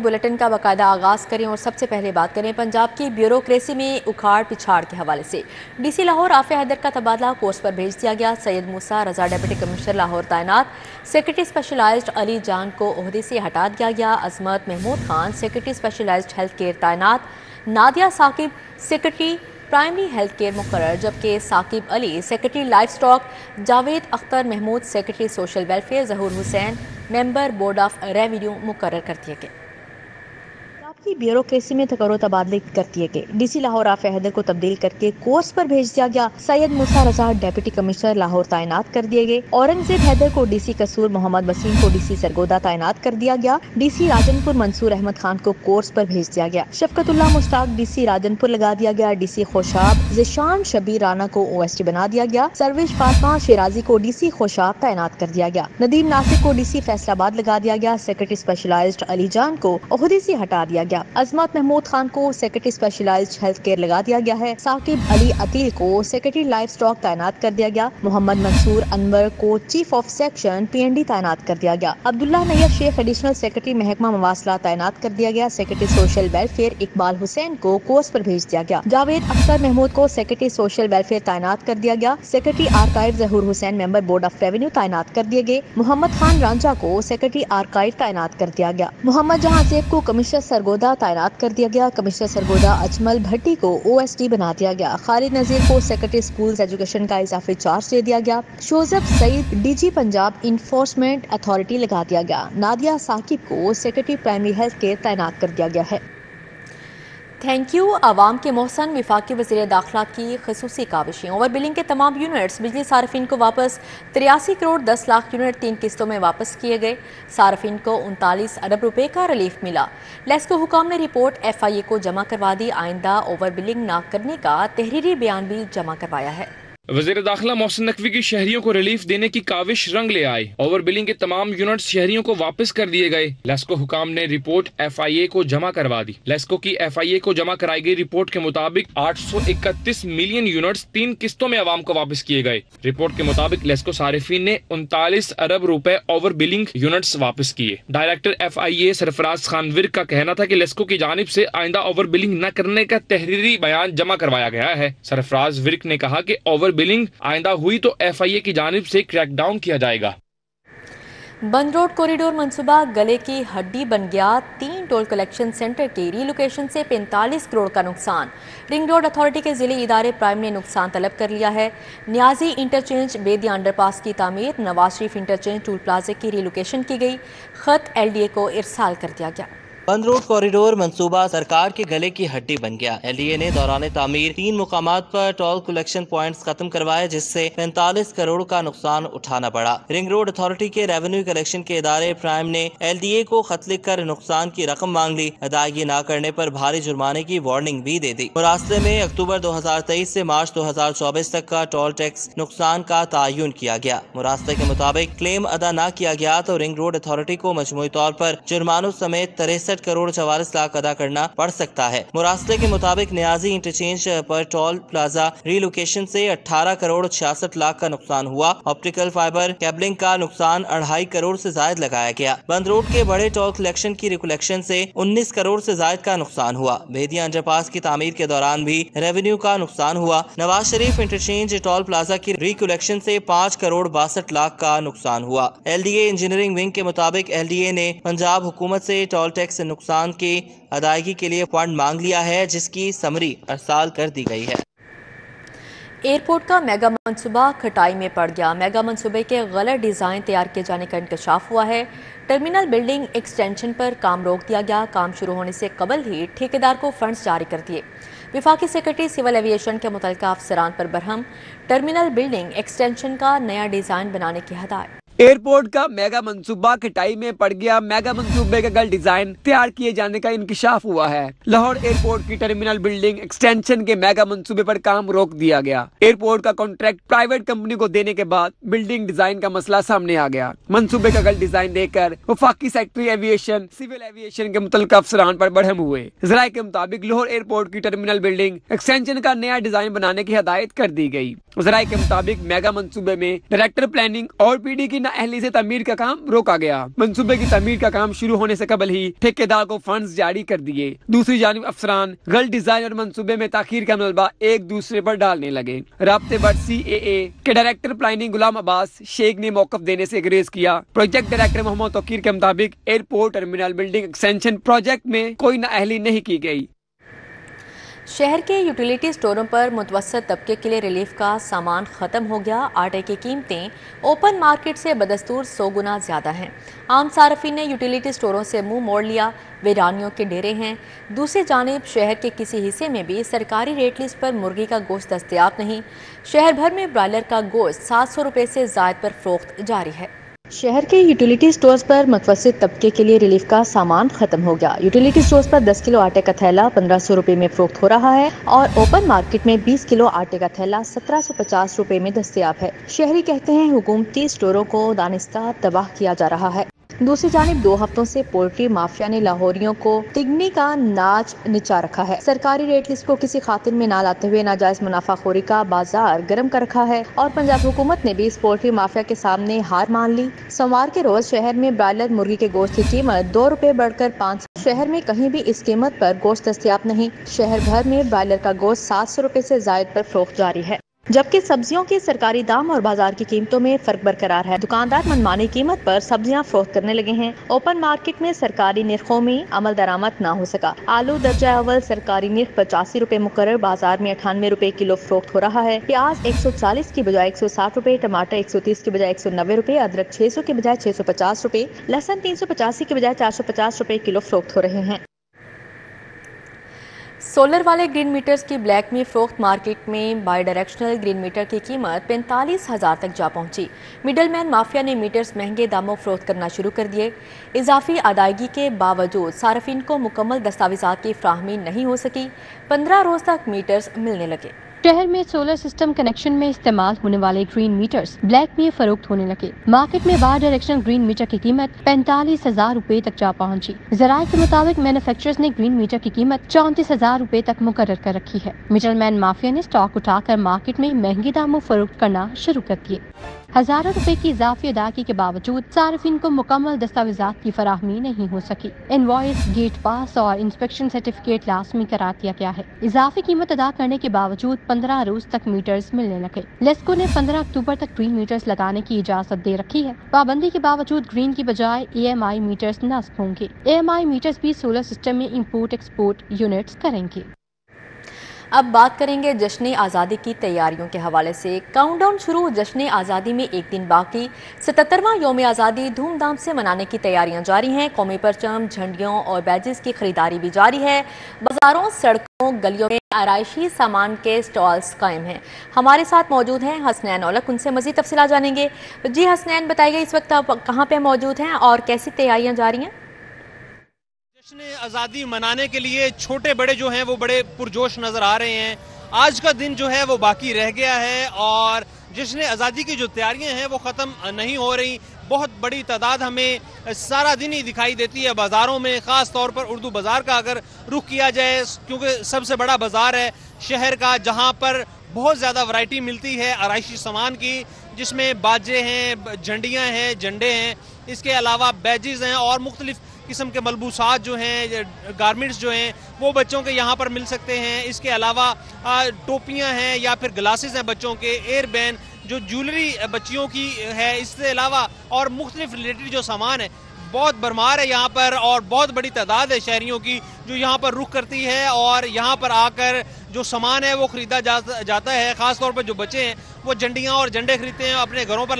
Bulletin کا باقاعدہ آغاز کریں اور سب سے پہلے بات کریں پنجاب کی بیوروکریسی میں اکھاڑ پچھاڑ کے حوالے سے۔ ڈی سی لاہور عافیہ حیدر کا تبادلہ کورس پر بھیج دیا گیا۔ سید موسیٰ رضا ڈپٹی کمشنر لاہور تعینات۔ سیکرٹری اسپیشلائزڈ علی جان کو عہدے سے ہٹا دیا گیا۔ Azmat Mahmood Khan secretary specialized health care تعینات۔ Nadia Saqib secretary primary health care مقرر، جبکہ Saqib Ali secretary life stock, Javed Akhtar Mahmood secretary social welfare, Zahoor Hussain member board of revenue مقرر کر دیے گئے۔ کی بیوروکریسی میں تقرر و تبادلے کر دیے گئے۔ ڈی سی لاہور عافیہ حیدر کو تبدیل کر کے کورس پر بھیج دیا گیا۔ سید موسیٰ رضا ڈپٹی کمشنر لاہور تعینات کر دیے گئے۔ اورنگزیب حیدر کو ڈی سی قصور، محمد وسیم کو ڈی سی سرگودا تعینات کر دیا گیا۔ ڈی سی راجن پور منصور احمد خان کو کورس پر بھیج دیا گیا۔ شفقت اللہ مشتاق ڈی سی راجن پور لگا دیا گیا۔ ڈی سی خوشاب ذیشان شبیر رانا کو او ایس ٹی بنا دیا گیا۔ سروش فاطمہ شیرازی کو ڈی سی خوشاب تعینات کر دیا گیا۔ ندیم ناصر کو ڈی سی فیصل آباد لگا دیا گیا۔ سیکرٹری اسپیشلائزڈ علی جان کو عہدے سے ہٹا دیا گیا۔ عظمت محمود خان کو سیکرٹری اسپیشلائزڈ ہیلتھ کیئر لگا دیا گیا ہے۔ ثاقب علی عقیل کو سیکرٹری لائف سٹاک تعینات کر دیا گیا۔ محمد منصور انور کو chief of section P N D تعینات کر دیا گیا۔ عبداللہ نیب شیخ ایڈیشنل سیکرٹری محکمہ مواصلات تعینات کر دیا گیا۔ Secretary social welfare Iqbal Hussain کو کورس پر بھیج دیا گیا۔ جاوید اختر محمود کو سیکرٹری سوشل ویلفیئر تعینات کر دیا گیا۔ سیکرٹری آرکائیو ظہور Hussain member board of revenue تعینات کر دیے گئے۔ محمد خان رانجھا کو سیکرٹری آرکائیو تعینات کر دیا گیا۔ محمد جہاں زیب کو کمشنر سرگودا تعینات کر دیا گیا۔ کمشنر سرگودا اجمل بھٹی کو او ایس ٹی بنا دیا گیا۔ خالد نذیر کو سیکرٹری اسکولز ایجوکیشن کا اضافی چارج دے دیا گیا۔ Shozab Saeed D G Punjab enforcement authority لگا دیا گیا۔ نادیہ ثاقب کو سیکرٹری پرائمری ہیلتھ کیئر تعینات کر دیا گیا ہے۔ تھینک یو عوام کے محسن وفاقی وزیر داخلہ کی خصوصی کاوشیں۔ اوور بلنگ کے تمام یونٹس بجلی صارفین کو واپس 83 کروڑ 10 لاکھ یونٹ 3 قسطوں میں واپس کیے گئے۔ صارفین کو 39 ارب روپے کا ریلیف ملا۔ لیسکو حکام نے رپورٹ ایف آئی اے کو جمع کروا دی۔ آئندہ اوور بلنگ نہ کرنے کا تحریری بیان بھی جمع کروایا ہے۔ وزیر داخلہ محسن نقوی کی شہریوں کو ریلیف دینے کی کاوش رنگ لے آئی۔ اوور بلنگ کے تمام یونٹس شہریوں کو واپس کر دیے گئے۔ لیسکو حکام نے رپورٹ ایف آئی اے کو جمع کروا دی۔ لیسکو کی ایف آئی اے کو جمع کرائی گئی رپورٹ کے مطابق 831 ملین یونٹس 3 قسطوں میں عوام کو واپس کیے گئے۔ رپورٹ کے مطابق لیسکو صارفین نے 39 ارب روپے اوور بلنگ یونٹس واپس کیے۔ ڈائریکٹر ایف آئی اے سرفراز خان ورک کا کہنا تھا کہ لیسکو کی جانب سے آئندہ اوور بلنگ نہ کرنے کا تحریری بیان جمع کروایا گیا ہے۔ سرفراز ورک نے کہا کہ اوور بلنگ آئندہ ہوئی تو ایف آئی اے کی جانب سے کریک ڈاؤن کیا جائے گا۔ بند روڈ کوریڈور منصوبہ گلے کی ہڈی بن گیا۔ 3 ٹول کلیکشن سینٹر کی ری لوکیشن سے 45 کروڑ کا نقصان۔ رنگ روڈ اتھارٹی کے ضلعی ادارے پرائم نے نقصان طلب کر لیا ہے۔ نیازی انٹرچینج بیدیا انڈر پاس کی تعمیر، نواز شریف انٹرچینج ٹول پلازے کی ری لوکیشن کی گئی۔ خط ایل ڈی اے کو ارسال کر دیا گیا۔ بند روڈ کوریڈور منصوبہ سرکار کے گلے کی ہڈی بن گیا۔ ایل ڈی اے نے دوران تعمیر 3 مقامات پر ٹول کلیکشن پوائنٹس ختم کروائے، جس سے 45 کروڑ کا نقصان اٹھانا پڑا۔ رنگ روڈ اتھارٹی کے ریونیو کلیکشن کے ادارے پرائم نے ایل ڈی اے کو خط لکھ کر نقصان کی رقم مانگ لی۔ ادائیگی نہ کرنے پر بھاری جرمانے کی وارننگ بھی دے دی۔ مراسلے میں اکتوبر 2023 سے مارچ 2024 تک کا ٹول ٹیکس نقصان کا تعین کیا گیا۔ مراسلے کے مطابق کلیم ادا نہ کیا گیا تو رنگ روڈ اتھارٹی کو مجموعی طور پر جرمانوں سمیت 63 کروڑ 44 لاکھ ادا کرنا پڑ سکتا ہے۔ مراسلے کے مطابق نیازی انٹرچینج پر ٹول پلازا ری لوکیشن سے 18 کروڑ 66 لاکھ کا نقصان ہوا۔ آپٹیکل فائبر کیبلنگ کا نقصان 2.5 کروڑ سے زائد لگایا گیا۔ بند روڈ کے بڑے ٹول کلیکشن کی ریکولیکشن سے 19 کروڑ سے زائد کا نقصان ہوا۔ بیدیا انڈر پاس کی تعمیر کے دوران بھی ریونیو کا نقصان ہوا۔ Nawaz Sharif interchange tool plaza کی ریکولیکشن سے 5 کروڑ 62 لاکھ کا نقصان ہوا۔ L D A engineering wing کے مطابق ایل ڈی اے نے پنجاب حکومت سے ٹول ٹیکس نقصان کی ادائیگی کے لیے فنڈ مانگ لیا ہے، جس کی سمری ارسال کر دی گئی ہے۔ ایئرپورٹ کا میگا منصوبہ کھٹائی میں پڑ گیا۔ میگا منصوبے کے غلط ڈیزائن تیار کیے جانے کا انکشاف ہوا ہے۔ ٹرمینل بلڈنگ ایکسٹینشن پر کام روک دیا گیا۔ کام شروع ہونے سے قبل ہی ٹھیکیدار کو فنڈز جاری کر دیے۔ وفاقی سیکرٹری سول ایویشن کے متعلقہ افسران پر برہم۔ ٹرمینل بلڈنگ ایکسٹینشن کا نیا ڈیزائن بنانے کی ہدایت۔ ایئرپورٹ کا میگا منصوبہ کھٹائی میں پڑ گیا۔ میگا منصوبے کا غلط ڈیزائن تیار کیے جانے کا انکشاف ہوا ہے۔ لاہور ایئرپورٹ کی ٹرمینل بلڈنگ ایکسٹینشن کے میگا منصوبے پر کام روک دیا گیا۔ ایئرپورٹ کا کانٹریکٹ پرائیویٹ کمپنی کو دینے کے بعد بلڈنگ ڈیزائن کا مسئلہ سامنے آ گیا۔ منصوبے کا غلط ڈیزائن دے کر وفاقی سیکرٹری ایویشن سول ایویشن کے متعلقہ افسران پر برہم ہوئے۔ ذرائع کے مطابق لاہور ایئرپورٹ کی ٹرمینل بلڈنگ ایکسٹینشن کا نیا ڈیزائن بنانے کی ہدایت کر دی گئی۔ ذرائع کے مطابق میگا منصوبے میں ڈائریکٹر پلاننگ اور پی ڈی کی नाअहली से तमीर का काम रोका गया। मंसूबे की तमीर का काम शुरू होने से कबल ही ठेकेदार को फंड्स जारी कर दिए। दूसरी जानिब अफसरान गलत डिजाइन और मंसूबे में ताखीर का मलबा एक दूसरे पर डालने लगे। राब्ते बट CAA के डायरेक्टर प्लानिंग गुलाम अब्बास शेख ने मौकफ देने से गुरेज किया। प्रोजेक्ट डायरेक्टर मोहम्मद तौकीर के मुताबिक airport terminal building extension project में कोई नाअहली नहीं की गई। शहर के यूटिलिटी स्टोरों पर मुतवस्सत तबके के लिए रिलीफ का सामान ख़त्म हो गया। आटे की कीमतें ओपन मार्केट से बदस्तूर 100 गुना ज़्यादा हैं। आम सार्फिन ने यूटिलिटी स्टोरों से मुंह मोड़ लिया। वीरानियों के डेरे हैं। दूसरी जानिब शहर के किसी हिस्से में भी सरकारी रेट लिस्ट पर मुर्गी का गोश्त दस्तयाब नहीं। शहर भर में ब्रायलर का गोश्त 700 रुपये से ज़ायद पर फ़रोख्त जारी है। शहर के यूटिलिटी स्टोर्स पर मुतवस्सित तबके के लिए रिलीफ का सामान खत्म हो गया। यूटिलिटी स्टोर्स पर 10 किलो आटे का थैला 1500 रुपए में फरोख्त हो रहा है और ओपन मार्केट में 20 किलो आटे का थैला 1750 रुपए में दस्तयाब है। शहरी कहते हैं हुकूमती स्टोरों को दानिस्ता तबाह किया जा रहा है। दूसरी जानिब 2 हफ्तों से पोल्ट्री माफिया ने लाहौरियों को तिगनी का नाच निचा रखा है। सरकारी रेट लिस्ट को किसी खातिर में ना लाते हुए नाजायज मुनाफाखोरी का बाजार गर्म कर रखा है और पंजाब हुकूमत ने भी इस पोल्ट्री माफिया के सामने हार मान ली। सोमवार के रोज शहर में ब्रायलर मुर्गी के गोश्त की कीमत 2 रुपए बढ़कर 5। शहर में कहीं भी इस कीमत पर गोश्त दस्तयाब नहीं। शहर भर में ब्रायलर का गोश्त 700 रुपए से जायद पर फरोख्त जारी है, जबकि सब्जियों के सरकारी दाम और बाजार की कीमतों में फर्क बरकरार है। दुकानदार मनमानी कीमत पर सब्जियां फरोख्त करने लगे हैं। ओपन मार्केट में सरकारी निर्खों में अमल दरामद ना हो सका। आलू दर्जा अव्वल सरकारी निर्ख 85 रुपए मुकर्रर, बाजार में 98 रुपए किलो फरोख्त हो रहा है। प्याज 140 की बजाय 160 रुपए, टमाटर 130 की बजाय 190 रुपए, अदरक 600 की बजाय 650 रुपए, लहसुन 385 की बजाय 450 रुपए किलो फरोख्त हो रहे हैं। सोलर वाले ग्रीन मीटर्स की ब्लैक में फरोख्त मार्केट में बाई डायरेक्शनल ग्रीन मीटर की कीमत 45,000 तक जा पहुंची। मिडलमैन माफिया ने मीटर्स महंगे दामों फरोख्त करना शुरू कर दिए। इजाफी अदायगी के बावजूद सार्फिन को मुकम्मल दस्तावेजात की फ्राहमी नहीं हो सकी। 15 रोज तक मीटर्स मिलने लगे। शहर में सोलर सिस्टम कनेक्शन में इस्तेमाल होने वाले ग्रीन मीटर्स ब्लैक में फरोख्त होने लगे। मार्केट में बाई डायरेक्शनल ग्रीन मीटर की कीमत 45,000 रुपए तक जा पहुंची। ज़राए के मुताबिक मैन्युफैक्चरर्स ने ग्रीन मीटर की कीमत 34,000 रुपए तक मुकर्रर कर रखी है। मिडलमैन माफिया ने स्टॉक उठाकर मार्केट में महंगे दामों फरोख्त करना शुरू कर दिए। हजारों रुपए की इजाफी अदायगी के बावजूद सार्फिन को मुकम्मल दस्तावेजात की फराहमी नहीं हो सकी। इनवॉइस, गेट पास और इंस्पेक्शन सर्टिफिकेट लाजमी करार दिया गया है। इजाफी कीमत अदा करने के बावजूद 15 रोज तक मीटर्स मिलने लगे। लेस्को ने 15 अक्टूबर तक ग्रीन मीटर्स लगाने की इजाजत दे रखी है। पाबंदी के बावजूद ग्रीन की बजाय AMI मीटर्स नस्ब होंगे। AMI मीटर्स भी सोलर सिस्टम में इंपोर्ट एक्सपोर्ट यूनिट्स करेंगे। अब बात करेंगे जश्न आज़ादी की तैयारियों के हवाले से। काउंटडाउन शुरू, जश्न आज़ादी में एक दिन बाकी। 77वां यौम आज़ादी धूमधाम से मनाने की तैयारियां जारी हैं। कौमी परचम, झंडियों और बैजेस की खरीदारी भी जारी है। बाजारों, सड़कों, गलियों में आराइशी सामान के स्टॉल्स कायम हैं। हमारे साथ मौजूद हैं हसनैन औलख, उनसे मज़ीद तफसीलात जानेंगे। जी हसनैन, बताइए इस वक्त आप कहाँ पे मौजूद हैं और कैसी तैयारियां जारी हैं? जश्न आज़ादी मनाने के लिए छोटे बड़े जो हैं वो बड़े पुरजोश नजर आ रहे हैं। आज का दिन जो है वो बाकी रह गया है और जश्न आज़ादी की जो तैयारियां हैं वो ख़त्म नहीं हो रही। बहुत बड़ी तादाद हमें सारा दिन ही दिखाई देती है बाज़ारों में, ख़ास तौर पर उर्दू बाज़ार का अगर रुख किया जाए, क्योंकि सबसे बड़ा बाज़ार है शहर का, जहाँ पर बहुत ज़्यादा वैरायटी मिलती है आराइशी सामान की, जिसमें बाजे हैं, झंडियाँ हैं, झंडे हैं, इसके अलावा बैजेस हैं और मुख्तलिफ किस्म के मलबूसात जो हैं, गारमेंट्स जो हैं वो बच्चों के यहाँ पर मिल सकते हैं। इसके अलावा टोपियाँ हैं या फिर ग्लासेस हैं बच्चों के, एयर बैन जो ज्वेलरी बच्चियों की है, इसके अलावा और मुख्तलिफ रिलेटेड जो सामान है, बहुत भरमार है यहाँ पर और बहुत बड़ी तादाद है शहरियों की जो यहाँ पर रुख करती है और यहाँ पर आकर जो सामान है वो खरीदा जाता है। ख़ास तौर पर जो बच्चे हैं वो झंडियाँ और झंडे खरीदते हैं, अपने घरों पर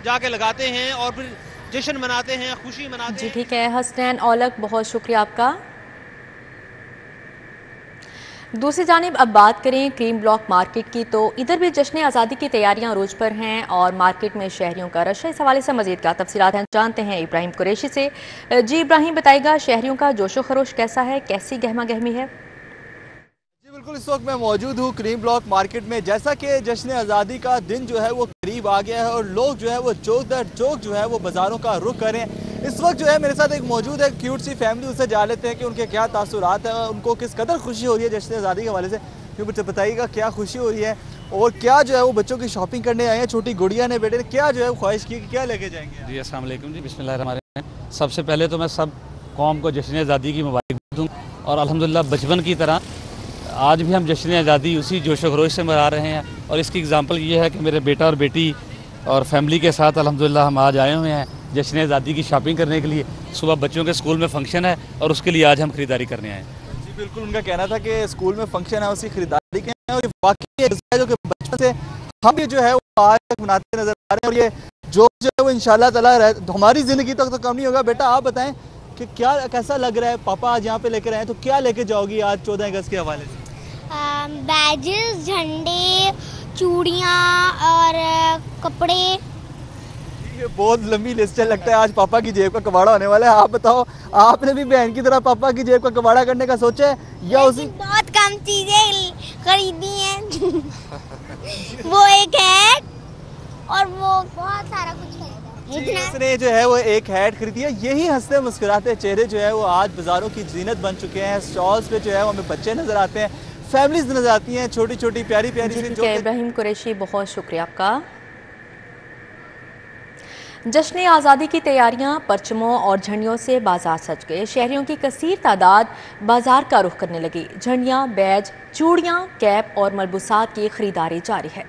जाके लगाते हैं और फिर जश्न मनाते हैं, खुशी मनाते हैं। जी ठीक है हसनैन औलख, बहुत शुक्रिया आपका। दूसरी जानिब अब बात करें क्रीम ब्लॉक मार्केट की, तो इधर भी जश्न आज़ादी की तैयारियां अरूज पर हैं और मार्केट में शहरियों का रश है। इस हवाले से मज़ीद क्या तफसीलात हैं जानते हैं इब्राहिम कुरैशी से। जी इब्राहिम, बताइएगा शहरियों का जोशो खरोश कैसा है, कैसी गहमा गहमी है? बिल्कुल, इस वक्त मैं मौजूद हूँ क्रीम ब्लॉक मार्केट में। जैसा कि जश्न आज़ादी का दिन जो है वो करीब आ गया है और लोग जो है वो चौक दर चौक जो है वो बाज़ारों का रुख करें। इस वक्त जो है मेरे साथ एक मौजूद है क्यूट सी फैमिली, उससे जान लेते हैं कि उनके क्या तासुरात हैं, उनको किस कदर खुशी हो रही है जश्न आज़ादी के हवाले से। بتائیے گا کیا خوشی ہو رہی ہے اور کیا جو ہے وہ بچوں کی شاپنگ کرنے آئے ہیں؟ چھوٹی گڑیا نے بیٹے نے کیا جو ہے وہ خواہش کی کہ کیا لے کے جائیں گے؟ جی السلام علیکم جی، بسم اللہ الرحمن الرحیم۔ سب سے پہلے تو میں سب قوم کو جشن آزادی کی مبارکباد دوں اور الحمدللہ بچپن کی طرح آج بھی ہم جشن آزادی اسی جوش و خروش سے منا رہے ہیں، اور اس کی اگزامپل یہ ہے کہ میرے بیٹا اور بیٹی اور فیملی کے ساتھ الحمدللہ ہم آج آئے ہوئے ہیں جشن آزادی کی شاپنگ کرنے کے لیے۔ صبح بچوں کے اسکول میں فنکشن ہے اور اس کے لیے آج ہم خریداری کرنے آئے ہیں۔ جی بالکل، ان کا کہنا تھا کہ اسکول میں فنکشن ہے، اس کی خریداری کے ہیں، اور یہ واقعی ہے جو کہ بچپن سے ہم بھی جو ہے وہ آج تک مناتے نظر آ رہے ہیں، اور یہ جو ہے وہ انشاءاللہ تعالیٰ ہماری زندگی تک تو کم نہیں ہوگا۔ بیٹا آپ بتائیں کہ کیا کیسا لگ رہا ہے؟ پاپا آج یہاں پہ لے کر آئے ہیں تو کیا لے کے جاؤ گی آج 14 اگست کے حوالے سے؟ بیجز، جھنڈے، چوڑیاں اور کپڑے۔ یہ بہت لمبی لسٹ ہے، لگتا ہے آج پاپا کی جیب کا کباڑا ہونے والا ہے۔ آپ بتاؤ، آپ نے بھی بہن کی طرح پاپا کی جیب کا کباڑا کرنے کا سوچا ہے یا اسی؟ بہت کم چیزیں خریدی ہیں وہ ایک ہیٹ اور وہ بہت سارا کچھ خریدا۔ اس نے جو ہے وہ ایک ہیٹ خریدی ہے۔ یہی ہنستے مسکراتے چہرے جو ہے وہ آج بازاروں کی زینت بن چکے ہیں۔ اسٹالز پہ جو ہے وہ ہمیں بچے نظر آتے ہیں، فیملیز نظر آتی ہیں، چھوٹی چھوٹی پیاری پیاری سی جو ابراہیم قریشی، بہت شکریہ آپ کا۔ جشن آزادی کی تیاریاں پرچموں اور جھنڈیوں سے بازار سج گئے۔ شہریوں کی کثیر تعداد بازار کا رخ کرنے لگی۔ جھنڈیاں، بیج، چوڑیاں، کیپ اور ملبوسات کی خریداری جاری ہے۔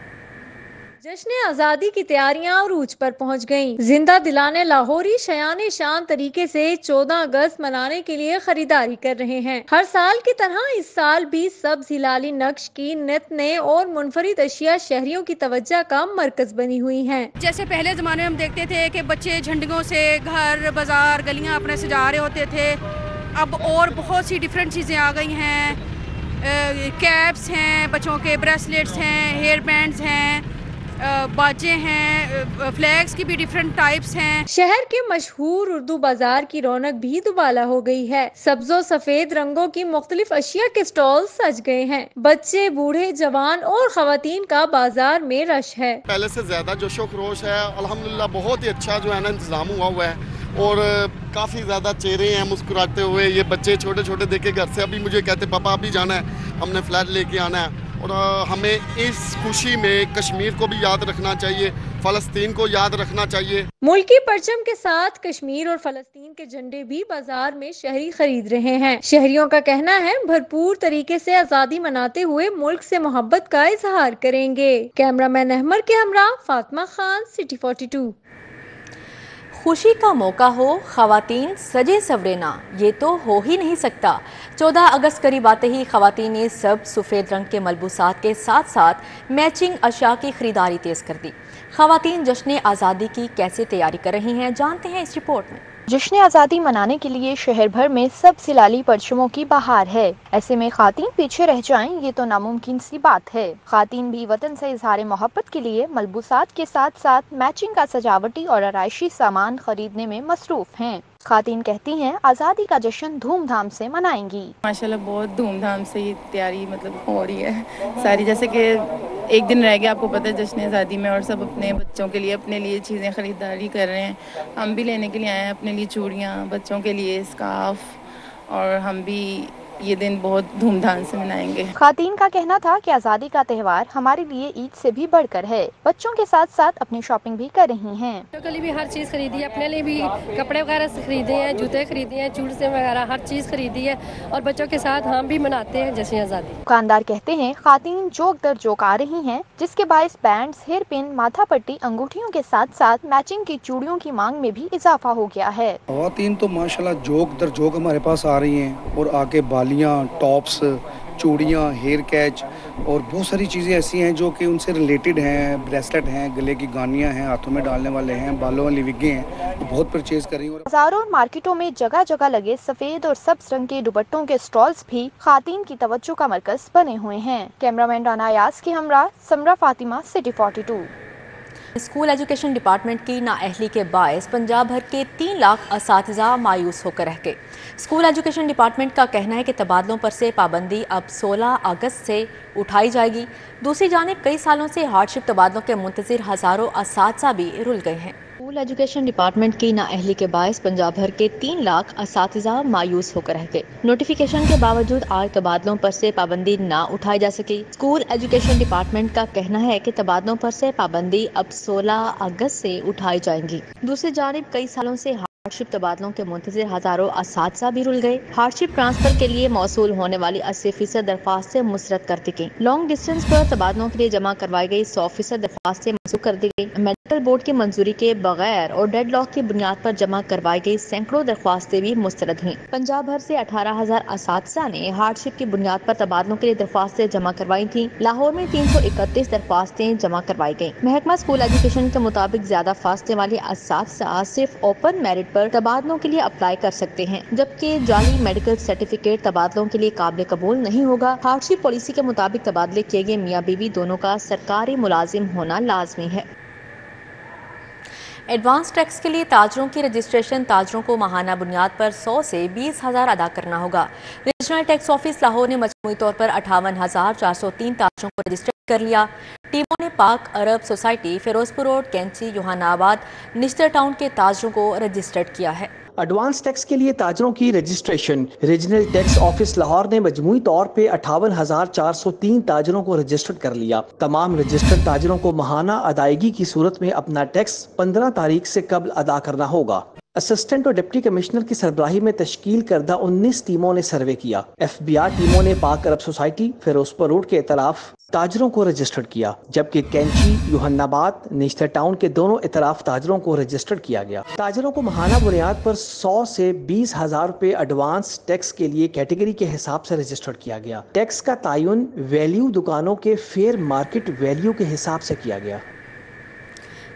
جشن آزادی کی تیاریاں عروج پر پہنچ گئیں۔ زندہ دلانے لاہوری شایان شان طریقے سے 14 اگست منانے کے لیے خریداری کر رہے ہیں۔ ہر سال کی طرح اس سال بھی سبز ہلالی نقش کی نت نئے اور منفرد اشیاء شہریوں کی توجہ کا مرکز بنی ہوئی ہیں۔ جیسے پہلے زمانے میں ہم دیکھتے تھے کہ بچے جھنڈیوں سے گھر بازار گلیاں اپنے سجا رہے ہوتے تھے، اب اور بہت سی ڈیفرنٹ چیزیں آ گئی ہیں۔ کیپس ہیں، بچوں کے بریسلیٹس ہیں، ہیئر بینڈز ہیں، باجے ہیں، فلیگز کی بھی ڈیفرنٹ ٹائپس ہیں۔ شہر کے مشہور اردو بازار کی رونق بھی دوبالا ہو گئی ہے۔ سبز و سفید رنگوں کی مختلف اشیاء کے سٹال سج گئے ہیں۔ بچے، بوڑھے، جوان اور خواتین کا بازار میں رش ہے۔ پہلے سے زیادہ جوش و خروش ہے، الحمدللہ بہت ہی اچھا جو ہے نا انتظام ہوا ہے، اور کافی زیادہ چہرے ہیں مسکراتے ہوئے۔ یہ بچے چھوٹے چھوٹے دیکھے گھر سے ابھی مجھے کہتے پاپا ابھی جانا ہے، ہم نے فلیٹ لے کے آنا ہے، اور ہمیں اس خوشی میں کشمیر کو بھی یاد رکھنا چاہیے، فلسطین کو یاد رکھنا چاہیے۔ ملکی پرچم کے ساتھ کشمیر اور فلسطین کے جھنڈے بھی بازار میں شہری خرید رہے ہیں۔ شہریوں کا کہنا ہے بھرپور طریقے سے آزادی مناتے ہوئے ملک سے محبت کا اظہار کریں گے۔ کیمرہ مین احمد کے ہمراہ فاطمہ خان، سٹی 42۔ خوشی کا موقع ہو، خواتین سجے سورے نہ، یہ تو ہو ہی نہیں سکتا۔ 14 اگست قریب آتے ہی خواتین نے سبز سفید رنگ کے ملبوسات کے ساتھ ساتھ میچنگ اشیاء کی خریداری تیز کر دی۔ خواتین جشن آزادی کی کیسے تیاری کر رہی ہیں، جانتے ہیں اس رپورٹ میں۔ جشن آزادی منانے کے لیے شہر بھر میں سبز ہلالی پرچموں کی بہار ہے۔ ایسے میں خواتین پیچھے رہ جائیں یہ تو ناممکن سی بات ہے۔ خواتین بھی وطن سے اظہار محبت کے لیے ملبوسات کے ساتھ ساتھ میچنگ کا سجاوٹی اور آرائشی سامان خریدنے میں مصروف ہیں۔ خواتین کہتی ہیں آزادی کا جشن دھوم دھام سے منائیں گی۔ ماشاءاللہ بہت دھوم دھام سے یہ تیاری ہو رہی ہے ساری، جیسے کہ ایک دن رہ گیا آپ کو پتہ ہے جشن آزادی میں، اور سب اپنے بچوں کے لیے اپنے لیے چیزیں خریداری کر رہے ہیں۔ ہم بھی لینے کے لیے آئے ہیں اپنے لیے چوڑیاں، بچوں کے لیے اسکارف، اور ہم بھی یہ دن بہت دھوم دھام سے منائیں گے۔ خواتین کا کہنا تھا کہ آزادی کا تہوار ہمارے لیے عید سے بھی بڑھ کر ہے۔ بچوں کے ساتھ ساتھ اپنی شاپنگ بھی کر رہی ہیں۔ بچوں کے لیے بھی ہر چیز خریدی ہے، اپنے لیے بھی کپڑے وغیرہ خریدے ہیں، جوتے خریدے ہیں، چوڑے وغیرہ ہر چیز خریدی ہے، اور بچوں کے ساتھ ہم بھی مناتے ہیں جشن آزادی۔ دکاندار کہتے ہیں خواتین جوک در جوک آ رہی ہیں، جس کے باعث بینڈز، ہیئر پن، ماتھا پٹی، انگوٹھیوں کے ساتھ ساتھ میچنگ کی چوڑیوں کی مانگ میں بھی اضافہ ہو گیا ہے۔ خواتین تو ماشاءاللہ جوک در جوک ہمارے پاس آ رہی ہیں، اور آگے بالیاں، ٹاپس، چوڑیاں، ہیئر کیچ اور بہت ساری چیزیں ایسی ہیں جو کہ ان سے ریلیٹڈ ہیں، بریسلٹ ہیں، گلے کی گانیاں ہیں، ہاتھوں میں ڈالنے والے ہیں، بالوں والی وگیں ہیں، بہت پرچیز کر رہی ہیں۔ بازاروں اور مارکیٹوں میں جگہ جگہ لگے سفید اور سبز رنگ کے دوپٹوں کے سٹالز بھی خواتین کی توجہ کا مرکز بنے ہوئے ہیں۔ کیمرہ مین رانا ایاز کے ہمراہ Samra Fatima, city 42۔ School education department کی نااہلی کے باعث پنجاب بھر کے 3 لاکھ اساتذہ مایوس ہو کر رہ گئے۔ اسکول ایجوکیشن ڈپارٹمنٹ کا کہنا ہے کہ تبادلوں پر سے پابندی اب 16 اگست سے اٹھائی جائے گی۔ دوسری جانب کئی سالوں سے ہارڈ شپ تبادلوں کے منتظر ہزاروں اساتذہ بھی رل گئے ہیں۔ स्कूल एजुकेशन डिपार्टमेंट की नाअहली के बायस पंजाब भर के 3 लाख असातिज़ा मायूस होकर रह गए। नोटिफिकेशन के बावजूद आज तबादलों पर से पाबंदी ना उठाई जा सकी। स्कूल एजुकेशन डिपार्टमेंट का कहना है कि तबादलों पर से पाबंदी अब 16 अगस्त से उठाई जाएंगी। दूसरी जानिब कई सालों से हार्डशिप तबादलों के मुंतज़िर हजारों असातिज़ा भी रुल गए। हार्डशिप ट्रांसफर के लिए मौसूल होने वाली 80% दरख्वास्तें मुस्तरद कर दी गई। लॉन्ग डिस्टेंस पर तबादलों के लिए जमा करवाई गई 100% दरख्वास्तें मंसूख कर दी गई। मेडिकल बोर्ड की मंजूरी के बगैर और डेड लॉक की बुनियाद पर जमा करवाई गई सैकड़ों दरख्वास्तें भी मुस्तरद हुई। पंजाब भर से 18,000 असातिज़ा ने हार्डशिप की बुनियाद पर तबादलों के लिए दरख्वास्तें जमा करवाई थी। लाहौर में 331 दरख्वास्तें जमा करवाई गई। महकमा स्कूल एजुकेशन के मुताबिक ज्यादा फासले वाले असातिज़ा सिर्फ ओपन मेरिट पर तबादलों के लिए अप्लाई कर सकते हैं, जबकि जाली मेडिकल सर्टिफिकेट तबादलों के लिए काबिल कबूल नहीं होगा। हार्डशिप पॉलिसी के मुताबिक तबादले किए गए मियाँ बीवी दोनों का सरकारी मुलाजिम होना लाजमी है। एडवांस टैक्स के लिए ताजरों की रजिस्ट्रेशन ताजरों को माहाना बुनियाद पर 100 से 20,000 अदा करना होगा। रीजनल टैक्स ऑफिस लाहौर ने मजमूई तौर पर 58,403 ताजरों को रजिस्टर कर लिया। टीमों ने पाक अरब सोसाइटी, फिरोजपुर रोड, कैंची, योहानाबाद, निश्तर टाउन के ताजरों को रजिस्टर्ड किया है। एडवांस टैक्स के लिए ताजरों की registration regional tax office Lahore ने मजमूई तौर पे 58,403 ताजरों को रजिस्टर्ड कर लिया। तमाम रजिस्टर्ड ताजरों को माहाना अदायगी की सूरत में अपना टैक्स 15 तारीख से कबल अदा करना होगा। असिस्टेंट और डिप्टी कमिश्नर की सरबराही में तश्कील करदा 19 टीमों ने सर्वे किया। FBI टीमों ने पाक अरब सोसाइटी, फिरोजपुर रोड के इतराफ ताजरों को रजिस्टर्ड किया, जबकि कैंची, योहानाबाद, निश्तर टाउन के दोनों इतराफ ताजरों को रजिस्टर्ड किया गया। ताजरों को माहाना बुनियाद पर 100 से 20,000 रुपए एडवांस टैक्स के लिए कैटेगरी के हिसाब से रजिस्टर्ड किया गया। टैक्स का तायुन वैल्यू दुकानों के फेयर मार्केट वैल्यू के हिसाब से किया गया।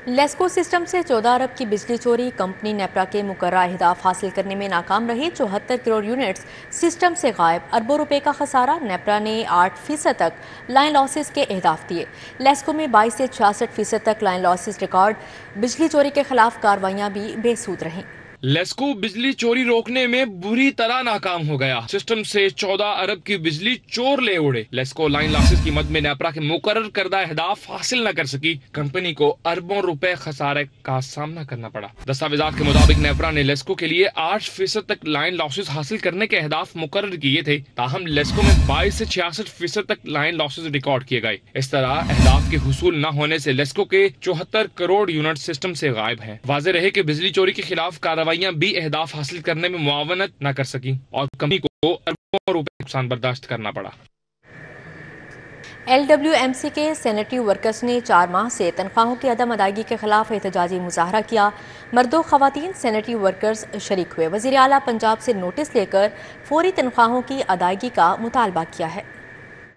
लेस्को सिस्टम से 14 अरब की बिजली चोरी। कंपनी नेपरा के मुकर्रर अहदाफ हासिल करने में नाकाम रही। 74 करोड़ यूनिट्स सिस्टम से गायब। अरबों रुपए का खसारा। नेपरा ने 8% तक लाइन लॉसेस के अहदाफ दिए। लेस्को में 22 से 66% तक लाइन लॉसेस रिकॉर्ड। बिजली चोरी के खिलाफ कार्रवाइयां भी बेसूद रहीं। लेस्को बिजली चोरी रोकने में बुरी तरह नाकाम हो गया। सिस्टम से 14 अरब की बिजली चोर ले उड़े। लेस्को लाइन लॉसेस की मद में नेपरा के मुकर्रर करदा अहदाफ हासिल न कर सकी। कंपनी को अरबों रुपए खसारे का सामना करना पड़ा। दस्तावेजात के मुताबिक नेपरा ने लेस्को के लिए 8% तक लाइन लॉसेस हासिल करने के अहदाफ मुकर्रर किए थे। ताहम लेस्को में 22 से 66% तक लाइन लॉसेस रिकॉर्ड किए गए। इस तरह अहदाफ के हुसूल न होने से लेस्को के 74 करोड़ यूनिट सिस्टम से गायब है। वाज़ेह रहे कि बिजली चोरी के खिलाफ कार्रवाई भी अहदाफ हासिल करने में मुआवनत न कर सकी और कंपनी को अरबों रुपए नुकसान बर्दाश्त करना पड़ा। LWMC के सैनिटरी वर्कर्स ने 4 माह से तनख्वाहों की अदम अदायगी के खिलाफ एहतजाजी मुजाहरा किया। मर्दों खवातीन सैनिटरी वर्कर्स शरीक हुए। वज़ीर आला पंजाब से नोटिस लेकर फौरी तनख्वाहों की अदायगी का मुतालबा किया है।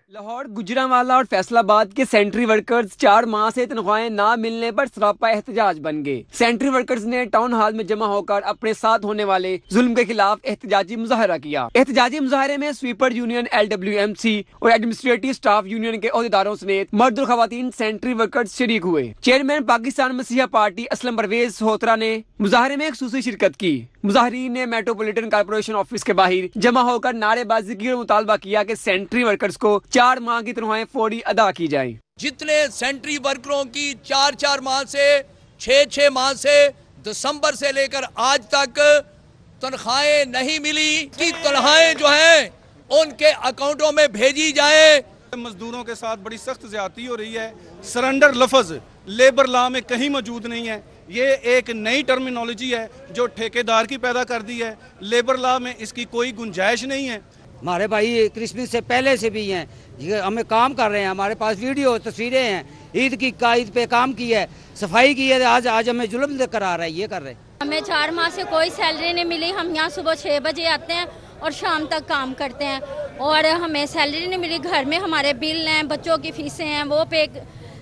लाहौर, गुजरांवाला और फैसलाबाद के सेंट्री वर्कर्स 4 माह से तनख्वाहें ना मिलने पर सरापा एहतजाज बन गए। सेंट्री वर्कर्स ने टाउन हॉल में जमा होकर अपने साथ होने वाले जुल्म के खिलाफ एहतजाजी मुजाहरा किया। एहतजाजी मुजाहरे में स्वीपर यूनियन, LWMC और एडमिनिस्ट्रेटिव स्टाफ यूनियन के अहदेदारों समेत मर्द और खवातीन सेंट्री वर्कर्स शरीक हुए। चेयरमैन पाकिस्तान मसीहा पार्टी असलम परवेज होतरा ने मुजाहरे में खुसूसी शिरकत की। मुजाहरीन ने मेट्रोपॉलिटन कॉर्पोरेशन ऑफिस के बाहर जमा होकर नारेबाजी की और मुतालबा किया कि सेंट्री वर्कर्स को 4 माह की तनख्वाहें फौरी अदा की जाएं। जितने सेंट्री वर्करों की 4-4 माह से 6-6 माह से दिसंबर से लेकर आज तक तनख्वाहें नहीं मिली कि तनख्वाहें जो हैं उनके अकाउंटों में भेजी जाए। मजदूरों के साथ बड़ी सख्त ज्यादती हो रही है। सरेंडर लफ्ज लेबर लॉ में कहीं मौजूद नहीं है। ये एक नई टर्मिनोलॉजी है जो ठेकेदार की पैदा कर दी है। लेबर लॉ में इसकी कोई गुंजाइश नहीं है। हमारे भाई क्रिसमस से पहले से भी हैं, हमें काम कर रहे हैं, हमारे पास वीडियो तस्वीरें हैं। ईद पे काम की है, सफाई की है, आज हमें जुल्म करा रहा है, ये कर रहे हैं। हमें 4 माह से कोई सैलरी नहीं मिली। हम यहाँ सुबह 6 बजे आते हैं और शाम तक काम करते हैं और हमें सैलरी नहीं मिली। घर में हमारे बिल हैं, बच्चों की फीसें हैं, वो पे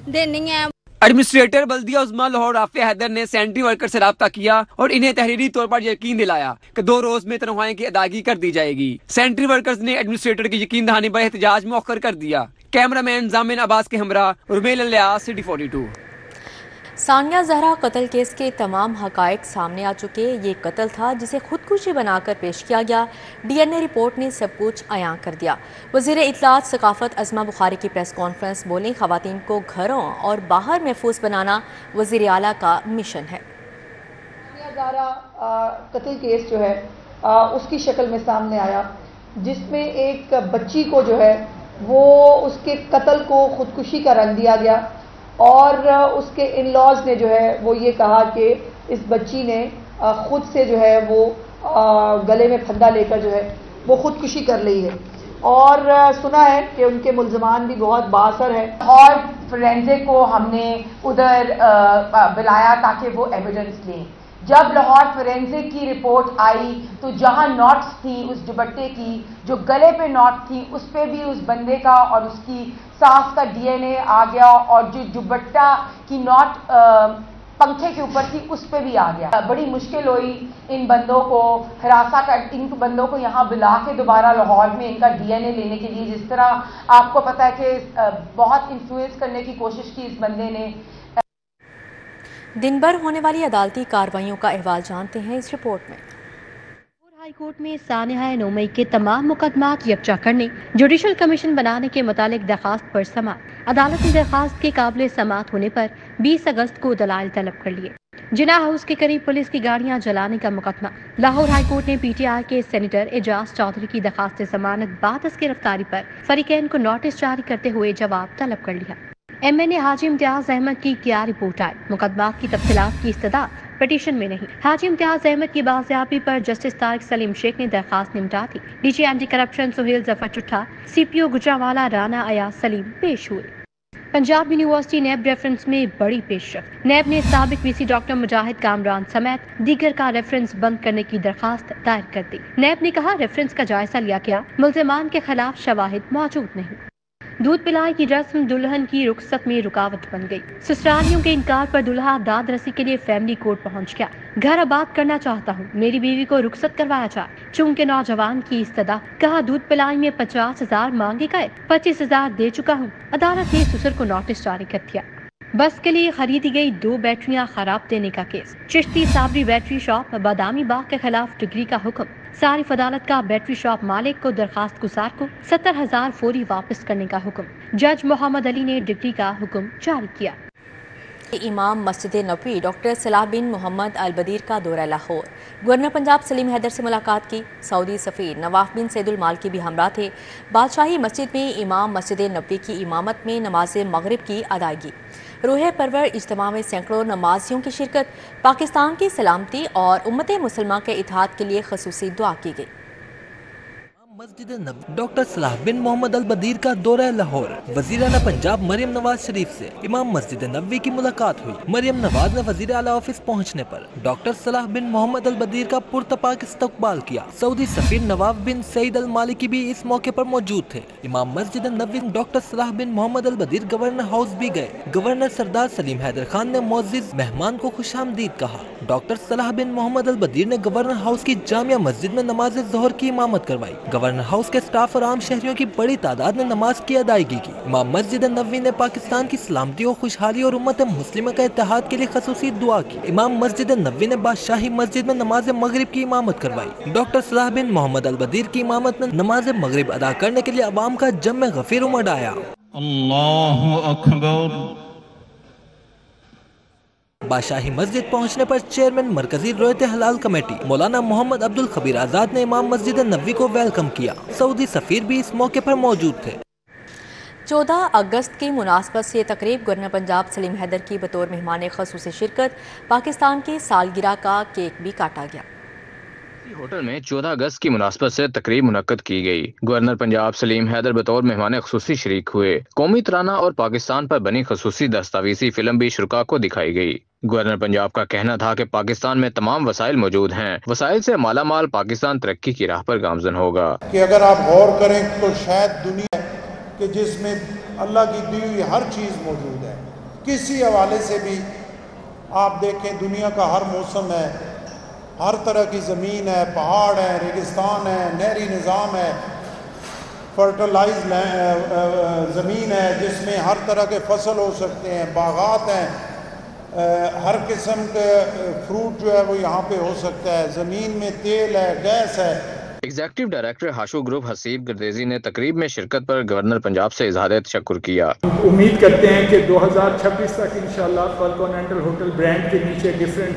देनी है। एडमिनिस्ट्रेटर बल्दिया उस्मा लाहौर आफिया हैदर ने सेंट्री वर्कर से राब्ता किया और इन्हें तहरीरी तौर पर यकीन दिलाया कि 2 रोज में तनख्वाहें की अदायगी कर दी जाएगी। सेंट्री वर्कर्स ने एडमिनिस्ट्रेटर की यकीन दहानी पर एहतजाज मौखर कर दिया। कैमरामैन जामिन अब्बास के हमरा रुमेल अलियास, सिटी 42। सानिया ज़हरा कत्ल केस के तमाम हक़ाइक़ सामने आ चुके। ये कत्ल था जिसे खुदकुशी बनाकर पेश किया गया। DNA रिपोर्ट ने सब कुछ अयां कर दिया। वज़ीर इत्तलात सकाफ़त अज़मा बुखारी की प्रेस कॉन्फ्रेंस बोली, ख़वातीन को घरों और बाहर महफूज बनाना वज़ीर आला का मिशन है। हज़ारा कत्ल केस जो है उसकी शक्ल में सामने आया, जिसमें एक बच्ची को जो है वो उसके कत्ल को खुदकुशी का रंग दिया गया और उसके इन लॉज ने जो है वो ये कहा कि इस बच्ची ने खुद से जो है वो गले में फंदा लेकर जो है वो खुदकुशी कर ली है। और सुना है कि उनके मुल्ज़मान भी बहुत बाअसर है और फोरेंसिक को हमने उधर बुलाया ताकि वो एविडेंस लें। जब लाहौर फोरेंसिक की रिपोर्ट आई तो जहां नॉट्स थी उस दुपट्टे की, जो गले पे नॉट थी उस पे भी उस बंदे का और उसकी सास का डीएनए आ गया और जो दुपट्टा की नॉट पंखे के ऊपर थी उस पे भी आ गया। बड़ी मुश्किल हुई इन बंदों को इन बंदों को यहाँ बुला के दोबारा लाहौर में इनका डीएनए लेने के लिए, जिस तरह आपको पता है कि बहुत इन्फ्लुएंस करने की कोशिश की इस बंदे ने। दिन भर होने वाली अदालती कार्रवाइयों का अहवाल जानते हैं इस रिपोर्ट में। हाई कोर्ट में सानिया 9 मई के तमाम मुकदमात यकजा करने जुडिशल कमीशन बनाने के मुतालिक दरखास्त पर समाअत। अदालत ने दरखास्त के काबिल समाअत होने पर 20 अगस्त को दलाइल तलब कर लिए। जिना हाउस के करीब पुलिस की गाड़ियां जलाने का मुकदमा। लाहौर हाई कोर्ट ने पीटीआई के सेनेटर एजाज चौधरी की दरखास्त जमानत बाद गिरफ्तारी पर फरीकैन को नोटिस जारी करते हुए जवाब तलब कर लिया। MNA हाजी इम्तियाज अहमद की क्या रिपोर्ट आई? मुकदमात की तफसीलात की इस्तदा पिटीशन में नहीं। हाजी इम्तियाज अहमद की बाज़याबी पर जस्टिस तारिक सलीम शेख ने दरखास्त निपटा दी। DG anti corruption Suhail Zafar Chattha, CPO Gujranwala Rana Ayaz Saleem पेश हुए। पंजाब यूनिवर्सिटी नैब रेफरेंस में बड़ी पेशरफ्त। नैब ने साबिक VC डॉक्टर मुजाहिद कामरान समेत दीगर का रेफरेंस बंद करने की दरखास्त दायर कर दी। नैब ने कहा रेफरेंस का जायजा लिया गया, मुल्ज़िमान के खिलाफ शवाहिद मौजूद नहीं। दूध पिलाए की रस्म दुल्हन की रुखसत में रुकावट बन गई। ससुरालियों के इनकार पर दुल्हा दाद रसी के लिए फैमिली कोर्ट पहुंच गया। घर आबाद करना चाहता हूँ, मेरी बीवी को रुखसत करवाया जाए। चूंकि नौजवान की इस्तदा, कहा दूध पिलाई में 50,000 मांगे गए, 25,000 दे चुका हूँ। अदालत ने ससुर को नोटिस जारी कर दिया। बस के लिए खरीदी गई 2 बैटरियां खराब देने का case. Chishti Sabri battery shop Badami Bagh के खिलाफ डिग्री का हुक्म। सारिफ अदालत का बैटरी शॉप मालिक को दरखास्त गुजार को 70,000 फौरी वापस करने का हुक्म। जज मोहम्मद अली ने डिग्री का हुक्म जारी किया। इमाम मस्जिद नबवी डॉक्टर सलाह बिन मोहम्मद अल बदीर का दौरा लाहौर। गवर्नर पंजाब सलीम हैदर से मुलाकात की। सऊदी सफ़ीर नवाफ बिन सैदुल मालकी भी हमरा थे। बादशाही मस्जिद में इमाम मस्जिद नबवी की इमामत में नमाज मगरिब की अदायगी। रूह परवर इज्तिमा में सैकड़ों नमाजियों की शिरकत। पाकिस्तान की सलामती और उम्मत मुसलमान के इत्तेहाद के लिए खसूसी दुआ की गई। मस्जिद नबवी डॉक्टर सलाह बिन मोहम्मद अल बदीर का दौरा लाहौर। वज़ीर आला पंजाब मरियम नवाज शरीफ से इमाम मस्जिद नबवी की मुलाकात हुई। मरियम नवाज ने वज़ीर आला ऑफिस पहुंचने पर डॉक्टर सलाह बिन मोहम्मद अल बदीर का पुरतपाक इस्तकबाल किया। सऊदी सफीर नवाफ बिन सईद अल मालिकी भी इस मौके पर मौजूद थे। इमाम मस्जिद नबवी डॉक्टर सलाह बिन मोहम्मद अल बदीर गवर्नर हाउस भी गए। गवर्नर सरदार सलीम हैदर खान ने मोअज़्ज़िज़ मेहमान को खुशामदीद कहा। डॉक्टर सलाह बिन मोहम्मद अल बदीर ने गवर्नर हाउस की जामिया मस्जिद में नमाज ज़ोहर की इमामत करवाई। गवर्नर हाउस के स्टाफ और आम शहरियों की बड़ी तादाद ने नमाज की अदायगी की। इमाम मस्जिद नबवी ने पाकिस्तान की सलामती और खुशहाली और उम्मत मुस्लिमा का इत्तेहाद के लिए खसूसी दुआ की। इमाम मस्जिद नबवी ने बादशाही मस्जिद में नमाज मगरिब की इमामत करवाई। डॉक्टर सलाह बिन मोहम्मद अल बदीर की इमामत में नमाज मगरिब अदा करने के लिए अवाम का जम गफीर उमड़ आया। अल्लाहु अकबर। बादशाही मस्जिद पहुंचने पर चेयरमैन मरकजी रोयत हलाल कमेटी मौलाना मोहम्मद अब्दुल खबीर आजाद ने इमाम मस्जिद नबवी को वेलकम किया। सऊदी सफीर भी इस मौके पर मौजूद थे। 14 अगस्त की मुनासबत से तकरीब गवर्नर पंजाब सलीम हैदर की बतौर मेहमान खसूसी शिरकत। पाकिस्तान की सालगिरह का केक भी काटा गया। होटल में 14 अगस्त की मुनासबत से तकरीब मुनक्कद की गई। गवर्नर पंजाब सलीम हैदर बतौर मेहमान खुसूसी शरीक हुए। कौमी तराना और पाकिस्तान पर बनी खसूसी दस्तावेजी फिल्म भी शुरा को दिखाई गई। गवर्नर पंजाब का कहना था कि पाकिस्तान में तमाम वसाइल मौजूद हैं। वसाइल से माला माल पाकिस्तान तरक्की की राह पर गामजन होगा। कि अगर आप गौर करें तो शायद दुनिया के जिसमें अल्लाह की दी हुई हर चीज़ मौजूद है। किसी हवाले से भी आप देखें, दुनिया का हर मौसम है, हर तरह की ज़मीन है, पहाड़ है, रेगिस्तान है, नहरी निज़ाम है, फर्टिलाइज ज़मीन है जिसमें हर तरह के फसल हो सकते हैं, बागात हैं, हर किस्म के फ्रूट जो है वो यहाँ पे हो सकता है, ज़मीन में तेल है, गैस है। Executive director Hashu group Haseeb Gardezi ने तकरीब में शिरकत पर गवर्नर पंजाब से इजहार तशक्कुर किया। उम्मीद करते हैं कि 2026 तक इंशाल्लाह कॉन्टिनेंटल होटल ब्रांड के नीचे डिफरेंट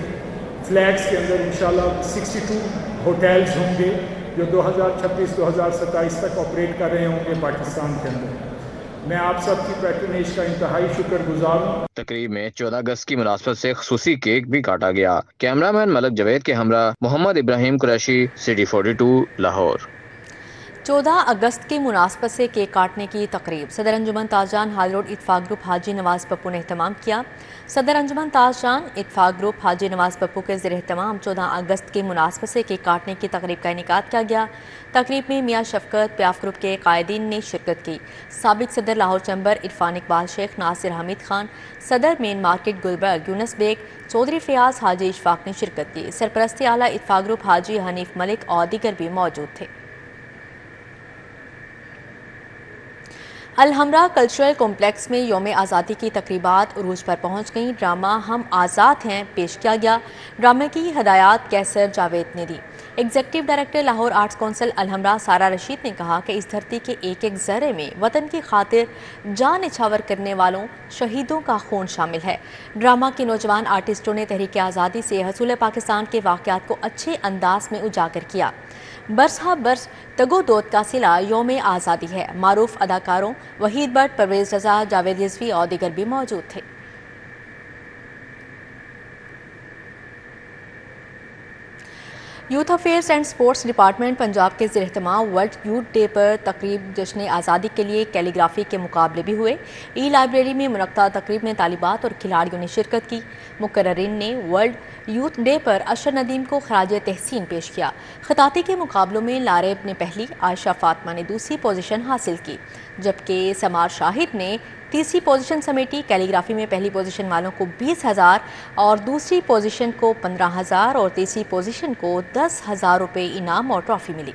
फ्लैट्स के अंदर इंशाल्लाह 62 होटल्स होंगे जो 2036-2027 तक ऑपरेट कर रहे होंगे पाकिस्तान के अंदर। मैं आप सबकी पैट्रनेज का इंतहाई शुक्रगुजार हूँ। तकरीब में 14 अगस्त की मुनासबत से खुसूसी केक भी काटा गया। कैमरामैन मलक जवेद के हमरा मोहम्मद इब्राहिम कुरैशी, सिटी 42 लाहौर। 14 अगस्त की मुनासबत से केक काटने की तकरीब सदर अंजुमन ताजजान हाल रोड इत्फाक ग्रुप हाजी नवाज पप्पू ने एहतमाम किया। सदर अंजुमन ताजजान इत्फाक ग्रुप हाजी नवाज पप्पू के ज़ेर एहतमाम 14 अगस्त की मुनासबत से केक काटने की तकरीब का इनेकाद किया गया। तकरीब में मियाँ शफकत प्याफ ग्रुप के कायदीन ने शिरकत की। साबिक सदर लाहौर चैम्बर इरफान इकबाल शेख, नासिर हमीद खान, सदर मेन मार्केट गुलबर्ग यूनस बेग, चौधरी फयाज हाजी इशफाक ने शिरकत की। सरपरस्ती आला इत्फाक ग्रुप हाजी हनीफ मलिक और दीगर भी मौजूद थे। अलहमरा कल्चरल कॉम्प्लेक्स में यौम आज़ादी की तकरीबात उरूज पर पहुँच गईं। ड्रामा हम आज़ाद हैं पेश किया गया। ड्रामे की हदायत कैसर जावेद ने दी। Executive director Lahore arts council Alhamra Sara Rashid ने कहा कि इस धरती के एक एक ज़र्रे में वतन की खातिर जान निछावर करने वालों शहीदों का खून शामिल है। ड्रामा के नौजवान आर्टिस्टों ने तहरीक आज़ादी से हसूल पाकिस्तान के वाक़यात को अच्छे अंदाज में उजागर किया। बरस हा बरस तगो दोद का सिला यौम आज़ादी है। मारूफ अदाकारों वहीद भट्ट, परवेज़ रज़ा, जावेद रिजवी और दीगर भी मौजूद थे। Youth affairs and sports department Punjab के ज़ेर एहतमाम वर्ल्ड यूथ डे पर तकरीब जश्न आज़ादी के लिए कैलीग्राफी के मुकाबले भी हुए। ई लाइब्रेरी में मुनक्का तकरीब में तालिबात और खिलाड़ियों ने शिरकत की। मुकर्रिरीन ने वर्ल्ड यूथ डे पर अशर नदीम को खराज तहसीन पेश किया। खिताती के मुकाबलों में लारेब ने पहली, आयशा फातिमा ने दूसरी पोजीशन हासिल की, जबकि समार शाहिद ने तीसरी पोजीशन समेटी। कैलीग्राफी में पहली पोजीशन वालों को 20,000 और दूसरी पोजीशन को 15,000 और तीसरी पोजीशन को 10,000 रुपये इनाम और ट्रॉफी मिली।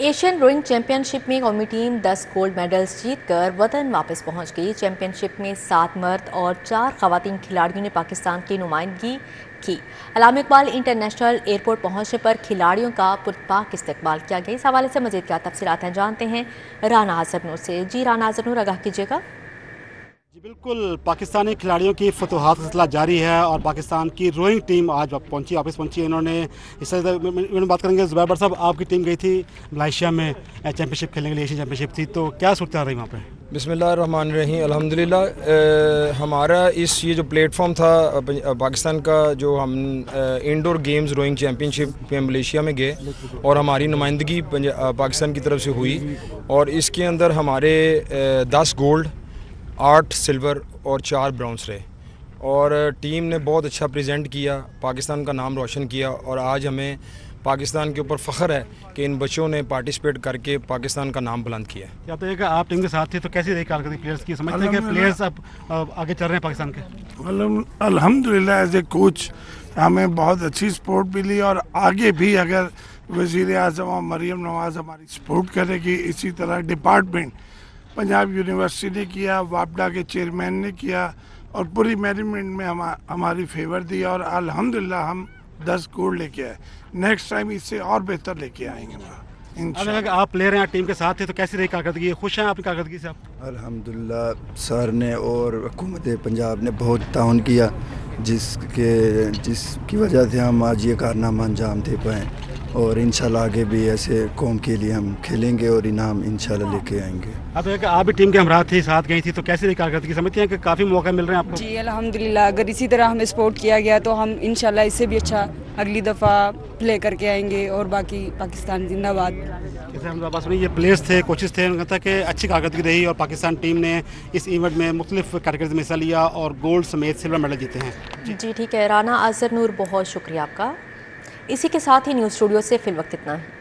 एशियन रोइंग चैंपियनशिप में कौमी टीम 10 गोल्ड मेडल्स जीतकर वतन वापस पहुंच गई। चैंपियनशिप में 7 मर्द और 4 खवातीन खिलाड़ियों ने पाकिस्तान की नुमाइंदगी की। अलामा इकबाल इंटरनेशनल एयरपोर्ट पहुंचने पर खिलाड़ियों का पुरपाक इस्तकबाल किया गया। इस हवाले से मज़ीद क्या तफसीलात हैं जानते हैं राना आज़रनूर से। जी राना आज़रनूर, आगाह कीजिएगा। जी बिल्कुल, पाकिस्तानी खिलाड़ियों की फतूहात का सिलसिला जारी है और पाकिस्तान की रोइंग टीम आज वापस पहुंची। इन्होंने इस तरह बात करेंगे। ज़ुबैर साहब, आपकी टीम गई थी मलेशिया में चैंपियनशिप खेलने के लिए, एशियन चैंपियनशिप थी, तो क्या सूरत रही वहाँ पे? बिस्मिल्लाहिर्रहमानिर्रहीम, अल्हम्दुलिल्लाह हमारा ये जो प्लेटफॉर्म था पाकिस्तान का, जो हम इंडोर गेम्स रोइंग चैम्पियनशिप में मलेशिया में गए और हमारी नुमाइंदगी पाकिस्तान की तरफ से हुई और इसके अंदर हमारे 10 गोल्ड, 8 सिल्वर और 4 ब्राउन्स रहे और टीम ने बहुत अच्छा प्रेजेंट किया, पाकिस्तान का नाम रोशन किया और आज हमें पाकिस्तान के ऊपर फ़ख्र है कि इन बच्चों ने पार्टिसिपेट करके पाकिस्तान का नाम बुलंद किया। क्या तो एक आप टीम के साथ थे, तो कैसी रही कारकर्दगी प्लेयर्स की? समझते हैं कि प्लेयर्स अब आगे चल रहे हैं पाकिस्तान के? अल्हम्दुलिल्लाह एज ए कोच हमें बहुत अच्छी सपोर्ट मिली और आगे भी अगर वज़ीर आज़म और मरियम नवाज़ हमारी सपोर्ट करेगी, इसी तरह डिपार्टमेंट पंजाब यूनिवर्सिटी ने किया, वापडा के चेयरमैन ने किया और पूरी मैनेजमेंट में हमारी फेवर दी और अल्हम्दुलिल्लाह हम 10 गोल्ड लेके आए। नेक्स्ट टाइम इससे और बेहतर लेके आएंगे। अगर आप प्लेयर हैं, आप टीम के साथ थे, तो कैसी रही कारकर्दगी? खुश हैं अपनी कारकर्दगी से आप? अल्हम्दुलिल्लाह सर ने और हुकूमत पंजाब ने बहुत ताउन किया, जिसकी वजह से हम आज ये कारनामा अंजाम दे पाएँ और इंशाल्लाह आगे भी ऐसे कौम के लिए हम खेलेंगे और इनाम इंशाल्लाह लेके आएंगे। आप भी टीम के हमरा थी, साथ गई थी, तो कैसी रही कारकर्दगी? समझती हैं कि काफ़ी मौका मिल रहे हैं आपको? जी अल्हम्दुलिल्लाह, अगर इसी तरह हमें सपोर्ट किया गया तो हम इंशाल्लाह इससे भी अच्छा अगली दफ़ा प्ले करके आएंगे और बाकी पाकिस्तान जिंदाबाद। जैसे हम बात सुनी, ये प्लेयर्स थे, कोचेस थे, उन्होंने कहा कि अच्छी कारकर्दगी रही और पाकिस्तान टीम ने इस इवेंट में मुख्तलिफ कैटेगरीज में हिस्सा लिया और गोल्ड समेत सिल्वर मेडल जीते हैं। जी ठीक है राना आज़रनूर, बहुत शुक्रिया आपका। इसी के साथ ही न्यूज़ स्टूडियो से फिल वक्त इतना है।